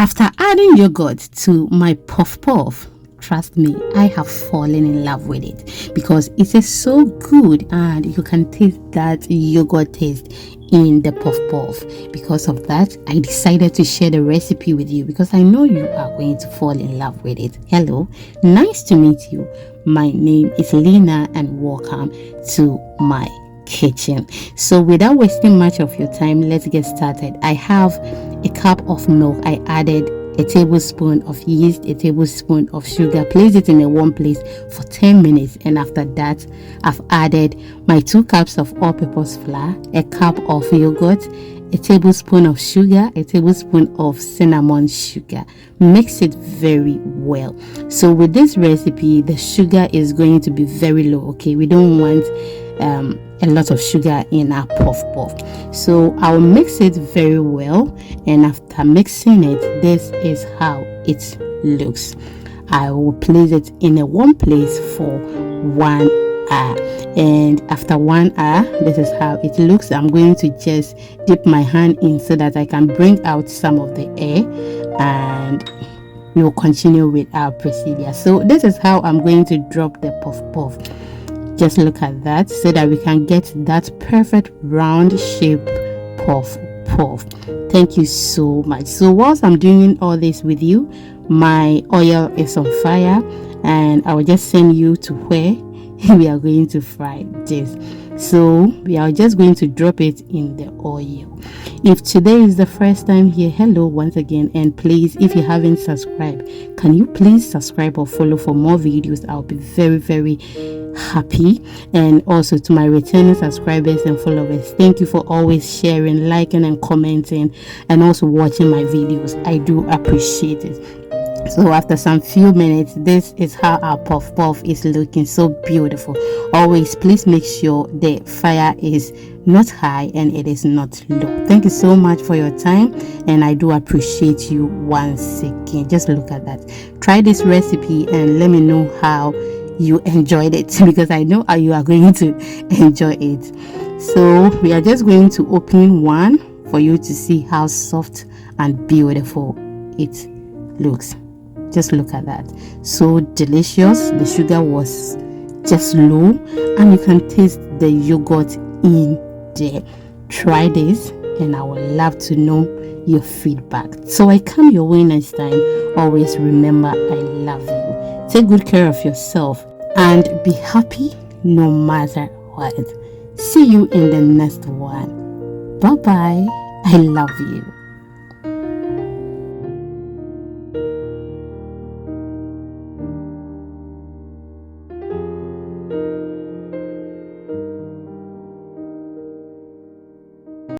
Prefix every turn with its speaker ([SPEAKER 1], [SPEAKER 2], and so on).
[SPEAKER 1] After adding yogurt to my puff puff, trust me, I have fallen in love with it because it is so good and you can taste that yogurt taste in the puff puff. Because of that, I decided to share the recipe with you because I know you are going to fall in love with it. Hello, nice to meet you. My name is Lena and welcome to my kitchen. So without wasting much of your time, let's get started. I have a cup of milk. I added a tablespoon of yeast, a tablespoon of sugar, place it in a warm place for 10 minutes, and after that I've added my 2 cups of all-purpose flour, a cup of yogurt, a tablespoon of sugar, a tablespoon of cinnamon sugar. Mix it very well. So with this recipe, the sugar is going to be very low. Okay, we don't want a lot of sugar in our puff puff. So I'll mix it very well, and after mixing it, this is how it looks. I will place it in a warm place for 1 hour, and after 1 hour, this is how it looks. I'm going to just dip my hand in so that I can bring out some of the air, and we will continue with our procedure. So this is how I'm going to drop the puff puff. Just look at that so that we can get that perfect round shape puff puff. Thank you so much. So whilst I'm doing all this with you, my oil is on fire, and I will just send you to where we are going to fry this. So we are just going to drop it in the oil. If today is the first time here, hello once again, and please, if you haven't subscribed, can you please subscribe or follow for more videos? I'll be very happy. And also to my returning subscribers and followers, thank you for always sharing, liking and commenting, and also watching my videos. I do appreciate it. So after some few minutes, this is how our puff puff is looking. So beautiful. Always please make sure the fire is not high and it is not low. Thank you so much for your time, and I do appreciate you once again. Just look at that. Try this recipe and let me know how you enjoyed it, because I know how you are going to enjoy it. So we are just going to open one for you to see how soft and beautiful it looks. Just look at that. So delicious. The sugar was just low, and you can taste the yogurt in there. Try this, and I would love to know your feedback. So I come your way next time. Always remember, I love you. Take good care of yourself and be happy no matter what. See you in the next one. Bye bye. I love you.